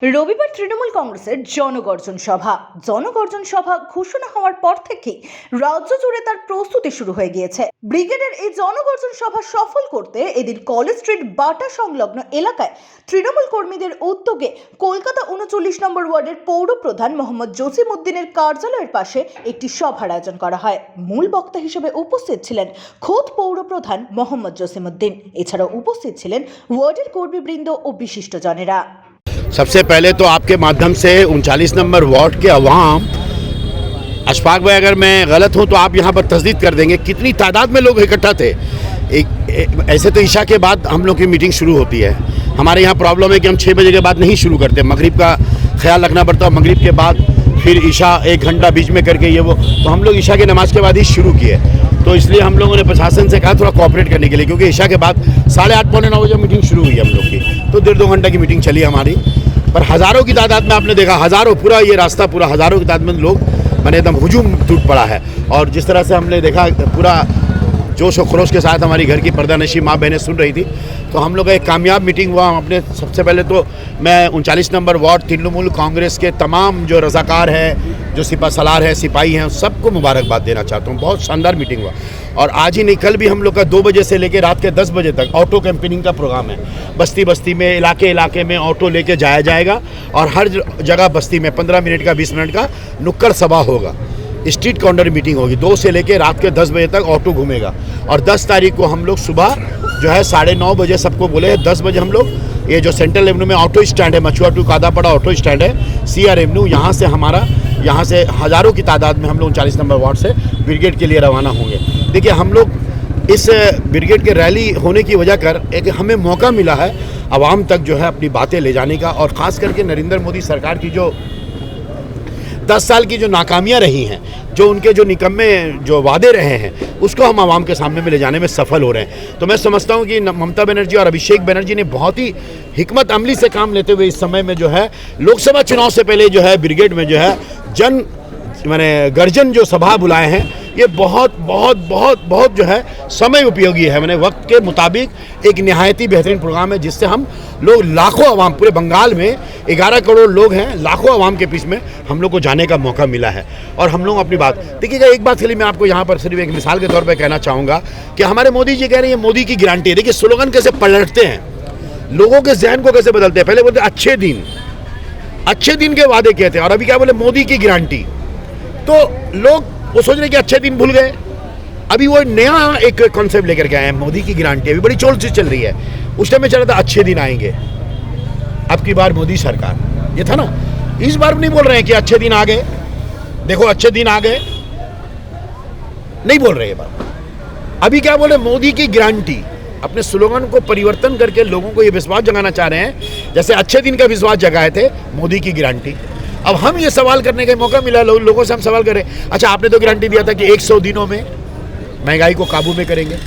রবিবার তৃণমূল কংগ্রেসের জনগর্জন সভা ঘোষণা হওয়ার পর থেকেই রাজ্য জুড়ে তার প্রস্তুতি শুরু হয়ে গিয়েছে। ব্রিগেডের এই জনগর্জন সভা সফল করতে এদিন কলেজ স্ট্রিট বাটা সংলগ্ন এলাকায় তৃণমূল কর্মীদের উদ্যোগে কলকাতা ৩৯ নম্বর ওয়ার্ডের পৌর প্রধান মোহাম্মদ জসিম উদ্দিনের কার্যালয়ের পাশে একটি সভার আয়োজন করা হয়। মূল বক্তা হিসেবে উপস্থিত ছিলেন খোদ পৌর প্রধান মোহাম্মদ জসিম উদ্দিন। এছাড়াও উপস্থিত ছিলেন ওয়ার্ডের কর্মীবৃন্দ ও বিশিষ্টজনেরা। सबसे पहले तो आपके माध्यम से 39 नंबर वार्ड के अवाम, अशफाक भाई अगर मैं गलत हूं तो आप यहां पर तस्दीद कर देंगे कितनी तादाद में लोग इकट्ठा थे। ऐसे तो ईशा के बाद हम लोग की मीटिंग शुरू होती है। हमारे यहाँ प्रॉब्लम है कि हम 6 बजे के बाद नहीं शुरू करते, मगरिब का ख्याल रखना पड़ता है। मगरिब के बाद फिर ईशा 1 घंटा बीच में करके ये वो, तो हम लोग ईशा की नमाज के बाद ही शुरू किए। तो इसलिए हम लोगों ने प्रशासन से कहा थोड़ा कोऑपरेट करने के लिए, क्योंकि ईशा के बाद 8:30 पौने 9 बजे मीटिंग शुरू हुई हम लोग की, तो 1.5-2 घंटा की मीटिंग चली हमारी। पर हज़ारों की तादाद में आपने देखा, हज़ारों, पूरा ये रास्ता पूरा हज़ारों की तादाद में लोग मैंने एकदम हुजूम टूट पड़ा है। और जिस तरह से हमने देखा पूरा जोश और खरोश के साथ हमारी घर की पर्दानशी माँ बहनें सुन रही थी, तो हम लोग का एक कामयाब मीटिंग हुआ। हम अपने सबसे पहले तो मैं 39 नंबर वार्ड तृणमूल कांग्रेस के तमाम जो रज़ाकार है, जो सिपा सलार है, सिपाही हैं, सबको मुबारकबाद देना चाहता हूँ। बहुत शानदार मीटिंग हुआ। और आज ही नहीं, कल भी हम लोग का 2 बजे से लेकर रात के 10 बजे तक ऑटो कैंपेनिंग का प्रोग्राम है। बस्ती बस्ती में, इलाके इलाके में ऑटो लेके जाया जाएगा और हर जगह बस्ती में 15 मिनट का 20 मिनट का नुक्कड़ सभा होगा, स्ट्रीट कॉर्नर मीटिंग होगी। 2 से लेकर रात के 10 बजे तक ऑटो घूमेगा। और 10 तारीख को हम लोग सुबह जो है 9:30 बजे सबको बोले 10 बजे हम लोग ये जो सेंट्रल एवेन्यू में ऑटो स्टैंड है, मछुआ टू कादापड़ा ऑटो स्टैंड है, CR एवेन्यू, यहाँ से हज़ारों की तादाद में हम लोग 39 नंबर वार्ड से ब्रिगेड के लिए रवाना होंगे। देखिए, हम लोग इस ब्रिगेड के रैली होने की वजह कर एक हमें मौका मिला है आवाम तक जो है अपनी बातें ले जाने का। और ख़ास करके नरेंद्र मोदी सरकार की जो 10 साल की जो नाकामियाँ रही हैं, जो उनके जो निकम्मे जो वादे रहे हैं, उसको हम आवाम के सामने में ले जाने में सफल हो रहे हैं। तो मैं समझता हूँ कि ममता बनर्जी और अभिषेक बनर्जी ने बहुत ही हिकमत अमली से काम लेते हुए इस समय में जो है लोकसभा चुनाव से पहले जो है ब्रिगेड में जो है गर्जन जो सभा बुलाए हैं, ये बहुत बहुत बहुत बहुत जो है समय उपयोगी है। वक्त के मुताबिक एक निहायती बेहतरीन प्रोग्राम है, जिससे हम लोग लाखों आवाम, पूरे बंगाल में 11 करोड़ लोग हैं, लाखों आवाम के बीच में हम लोग को जाने का मौका मिला है। और हम लोग अपनी बात देखिएगा, एक बात के लिए मैं आपको यहाँ पर सिर्फ एक मिसाल के तौर पर कहना चाहूँगा कि हमारे मोदी जी कह रहे हैं मोदी की गारंटी। देखिए, स्लोगन कैसे पलटते हैं, लोगों के जहन को कैसे बदलते हैं। पहले बोलते अच्छे दिन के वादे कहते हैं, और अभी क्या बोले, मोदी की गारंटी। तो लोग वो सोच रहे कि अच्छे दिन भूल गए। अभी वो नया एक कॉन्सेप्ट लेकर के आए हैं, मोदी की गारंटी। अभी बड़ी चोल से चल रही है। उस टाइम में चल रहा था अच्छे दिन आएंगे, अब की बार मोदी सरकार, ये था ना। इस बार नहीं बोल रहे हैं कि अच्छे दिन आ गए, देखो अच्छे दिन आ गए, नहीं बोल रहे ये बात। अभी क्या बोले, मोदी की गारंटी। अपने स्लोगन को परिवर्तन करके लोगों को ये विश्वास जगाना चाह रहे हैं, जैसे अच्छे दिन का विश्वास जगाए थे, मोदी की गारंटी। अब हम ये सवाल करने का मौका मिला, लोगों से हम सवाल करें, अच्छा आपने तो गारंटी दिया था कि 100 दिनों में महंगाई को काबू में करेंगे।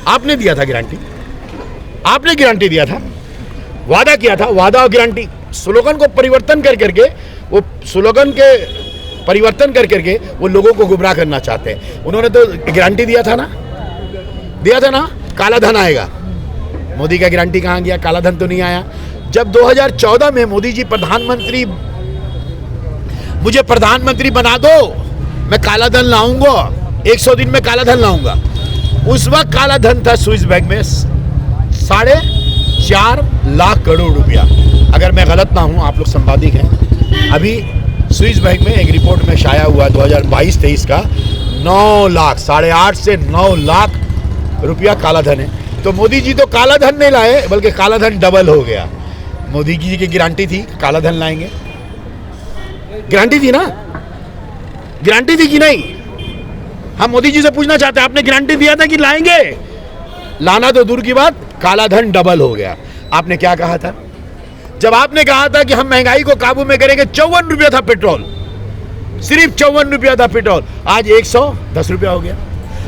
आपने दिया था गारंटी, आपने गारंटी दिया था, वादा किया था, वादा और गारंटी। स्लोगन को परिवर्तन कर करके वो स्लोगन के परिवर्तन कर करके वो लोगों को गुमराह करना चाहते हैं। उन्होंने तो गारंटी दिया था ना, काला धन आएगा। मोदी का गारंटी कहाँ गया? काला धन तो नहीं आया। जब 2014 में मोदी जी मुझे प्रधानमंत्री बना दो, मैं काला धन लाऊंगा, 100 दिन में काला धन लाऊंगा। उस वक्त काला धन था स्विस बैंक में 4.5 लाख करोड़ रुपया। अगर मैं गलत ना हूं, आप लोग संवादिक हैं, अभी स्विस बैंक में एक रिपोर्ट में शाया हुआ 2022-23 का 9 लाख, 8.5 से 9 लाख रुपया काला धन है। तो मोदी जी तो काला धन नहीं लाए, बल्कि काला धन डबल हो गया। मोदी जी की गारंटी थी काला धन लाएंगे, गारंटी थी ना, गारंटी थी कि नहीं? हम मोदी जी से पूछना चाहते हैं, आपने गारंटी दिया था कि लाएंगे? लाना तो दूर की बात, काला धन डबल हो गया। आपने क्या कहा था? जब आपने कहा था कि हम महंगाई को काबू में करेंगे, 54 रुपया था पेट्रोल, सिर्फ 54 रुपया था पेट्रोल, आज 110 रुपया हो गया।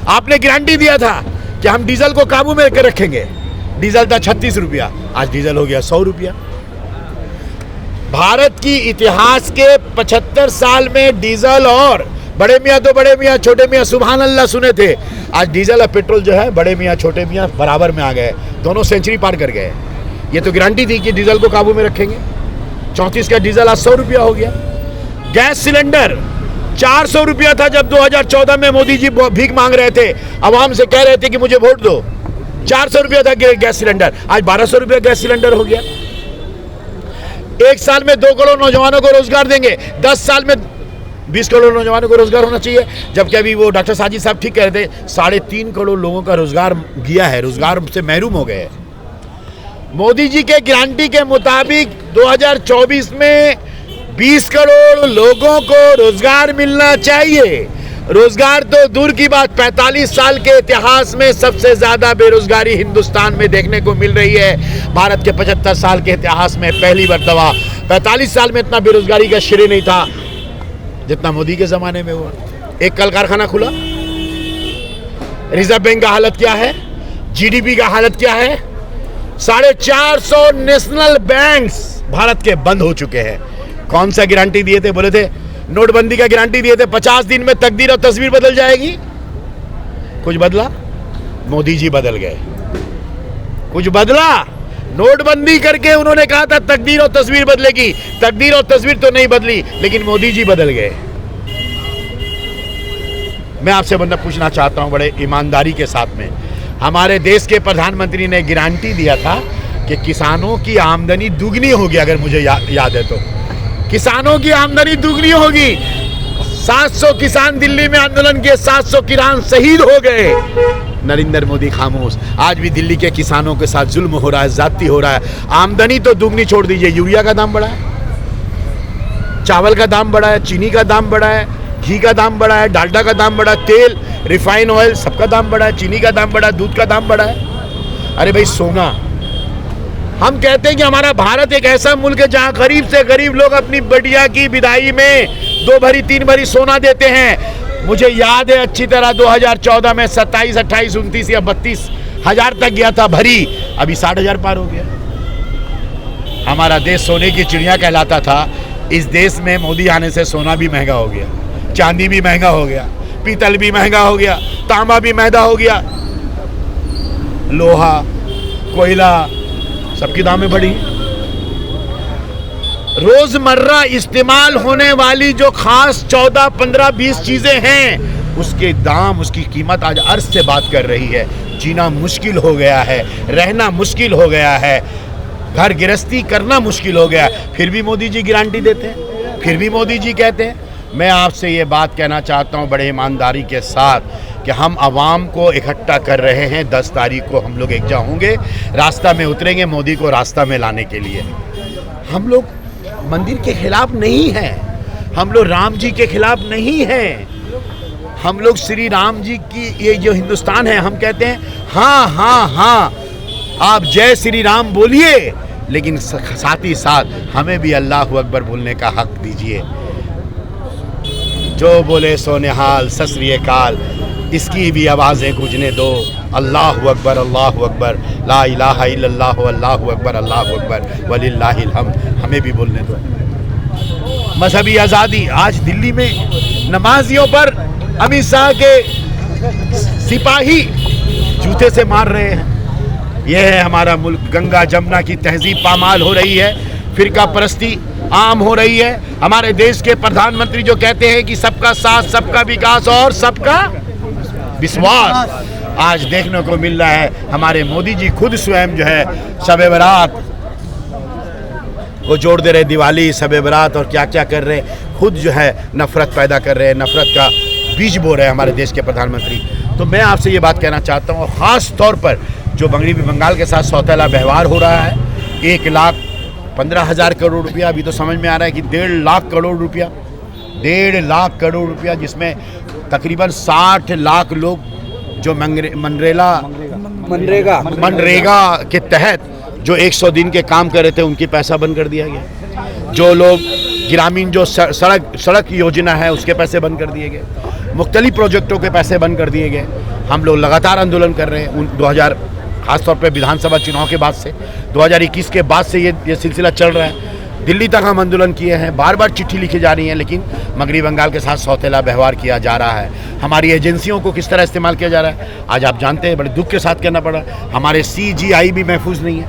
आपने गारंटी दिया था कि हम डीजल को काबू में रखेंगे, डीजल था 36 रुपया, आज डीजल हो गया 100 रुपया। भारत की इतिहास के 75 साल में डीजल और बड़े मियाँ तो बड़े मियाँ, छोटे मियाँ सुभान अल्लाह सुने थे। आज डीजल और पेट्रोल जो है बड़े मियाँ छोटे मियाँ बराबर में आ गए, दोनों सेंचुरी पार कर गए। ये तो गारंटी थी कि डीजल को काबू में रखेंगे, 34 का डीजल आज 100 रुपया हो गया। गैस सिलेंडर 400 रुपया था जब 2014 में मोदी जी भीख मांग रहे थे, आवाम से कह रहे थे कि मुझे वोट दो। 400 रुपया था गैस सिलेंडर, आज 1200 रुपया गैस सिलेंडर हो गया। एक साल में 2 करोड़ नौजवानों को रोजगार देंगे, 10 साल में 20 करोड़ नौजवानों को रोजगार होना चाहिए। जबकि अभी वो डॉक्टर साजिद साहब ठीक कह रहे थे, 3.5 करोड़ लोगों का रोजगार गया है, रोजगार से महरूम हो गए। मोदी जी के गारंटी के मुताबिक 2024 में 20 करोड़ लोगों को रोजगार मिलना चाहिए। रोजगार तो दूर की बात, 45 साल के इतिहास में सबसे ज्यादा बेरोजगारी हिंदुस्तान में देखने को मिल रही है। भारत के 75 साल के इतिहास में पहली मर्तबा 45 साल में इतना बेरोजगारी का श्रेय नहीं था जितना मोदी के जमाने में हुआ। एक कल कारखाना खुला, रिजर्व बैंक का हालत क्या है, जीडीपी का हालत क्या है, 450 नेशनल बैंक्स भारत के बंद हो चुके हैं। कौन सा गारंटी दिए थे, बोले थे नोटबंदी का गारंटी दिए थे 50 दिन में तकदीर और तस्वीर बदल जाएगी। कुछ बदला? मोदी जी बदल गए। कुछ बदला? नोटबंदी करके उन्होंने कहा था तकदीर और तस्वीर बदलेगी, तकदीर और तस्वीर तो नहीं बदली, लेकिन मोदी जी बदल गए। मैं आपसे बंदा पूछना चाहता हूं बड़े ईमानदारी के साथ में, हमारे देश के प्रधानमंत्री ने गारंटी दिया था कि किसानों की आमदनी दुगनी होगी। अगर मुझे याद है तो किसानों की आमदनी दुगनी होगी। 700 किसान दिल्ली में आंदोलन किए, 700 किसान शहीद हो गए। नरेंद्र मोदी खामोश। आज भी दिल्ली के किसानों के साथ जुल्म हो रहा है, ज्यादती हो रहा है। आमदनी तो दुगनी छोड़ दीजिए, यूरिया का दाम बढ़ा है, चावल का दाम बढ़ा है, चीनी का दाम बढ़ा है, घी का दाम बढ़ा है, डालडा का दाम बढ़ा है, तेल, रिफाइन ऑयल सबका दाम बढ़ा है, चीनी का दाम बढ़ा है, दूध का दाम बढ़ा है। अरे भाई सोना, हम कहते हैं कि हमारा भारत एक ऐसा मुल्क है जहां गरीब से गरीब लोग अपनी बिटिया की विदाई में 2 भरी 3 भरी सोना देते हैं। मुझे याद है अच्छी तरह 2014 में 27, 28, 29 या 32 हजार तक गया था भरी, अभी 60 हजार पार हो गया। हमारा देश सोने की चिड़िया कहलाता था। इस देश में मोदी आने से सोना भी महंगा हो गया, चांदी भी महंगा हो गया, पीतल भी महंगा हो गया, तांबा भी महंगा हो गया, लोहा, कोयला सबकी दामें बढ़ी। रोजमर्रा इस्तेमाल होने वाली जो खास 14, 15, 20 चीजें हैं, उसके दाम, उसकी कीमत आज अर्ज से बात कर रही है। जीना मुश्किल हो गया है, रहना मुश्किल हो गया है, घर गृहस्थी करना मुश्किल हो गया। फिर भी मोदी जी गारंटी देते हैं, फिर भी मोदी जी कहते हैं। मैं आपसे ये बात कहना चाहता हूँ बड़े ईमानदारी के साथ कि हम आवाम को इकट्ठा कर रहे हैं। 10 तारीख को हम लोग एकजा होंगे, रास्ता में उतरेंगे मोदी को रास्ता में लाने के लिए। हम लोग मंदिर के खिलाफ नहीं हैं, हम लोग राम जी के खिलाफ नहीं हैं, हम लोग श्री राम जी की ये जो हिंदुस्तान है, हम कहते हैं हाँ हाँ हाँ आप जय श्री राम बोलिए, लेकिन साथ ही साथ हमें भी अल्लाह अकबर बोलने का हक दीजिए। जो बोले सो निहाल, सत श्री अकाल, इसकी भी आवाज़ें गूंजने दो। अल्लाह अकबर, अल्लाह अकबर, ला इलाहा इल्लल्लाह, अल्लाह अकबर, अल्लाह अकबर, वलिल्लाहिल हम्द। हमें भी बोलने दो। मजहबी आज़ादी, आज दिल्ली में नमाजियों पर अमित शाह के सिपाही जूते से मार रहे हैं। यह है हमारा मुल्क। गंगा जमुना की तहजीब पामाल हो रही है, फिरका परस्ती आम हो रही है। हमारे देश के प्रधानमंत्री जो कहते हैं कि सबका साथ, सबका विकास और सबका विश्वास, आज देखने को मिल रहा है। हमारे मोदी जी खुद स्वयं जो है शब बारात को जोड़ दे रहे, दिवाली, शब बारात और क्या क्या कर रहे हैं। खुद जो है नफरत पैदा कर रहे हैं, नफरत का बीज बो रहे हैं हमारे देश के प्रधानमंत्री। तो मैं आपसे ये बात कहना चाहता हूँ, ख़ास तौर पर जो बंगाल के साथ सौतेला व्यवहार हो रहा है, 1,15,000 करोड़ रुपया, अभी तो समझ में आ रहा है कि 1.5 लाख करोड़ रुपया, 1.5 लाख करोड़ रुपया, जिसमें तकरीबन 60 लाख लोग जो मनरेगा के तहत जो 100 दिन के काम कर रहे थे, उनकी पैसा बंद कर दिया गया। जो लोग ग्रामीण जो सड़क योजना है उसके पैसे बंद कर दिए गए, मुख्तलिफ प्रोजेक्टों के पैसे बंद कर दिए गए। हम लोग लगातार आंदोलन कर रहे हैं 2000 खासतौर पर विधानसभा चुनाव के बाद से, 2021 के बाद से ये सिलसिला चल रहा है। दिल्ली तक हम आंदोलन किए हैं, बार बार चिट्ठी लिखी जा रही हैं, लेकिन मगरबी बंगाल के साथ सौतेला व्यवहार किया जा रहा है। हमारी एजेंसियों को किस तरह इस्तेमाल किया जा रहा है, आज आप जानते हैं, बड़े दुख के साथ कहना पड़ा। हमारे CGI भी महफूज नहीं है,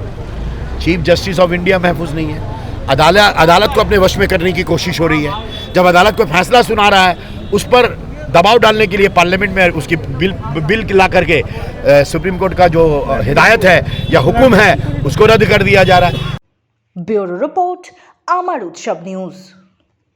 चीफ जस्टिस ऑफ इंडिया महफूज नहीं है, अदालत को अपने वश में करने की कोशिश हो रही है। जब अदालत को फैसला सुना रहा है, उस पर दबाव डालने के लिए पार्लियामेंट में उसकी बिल ला करके सुप्रीम कोर्ट का जो हिदायत है या हुक्म है उसको रद्द कर दिया जा रहा है। ब्यूरो रिपोर्ट, আমার উৎসব নিউজ।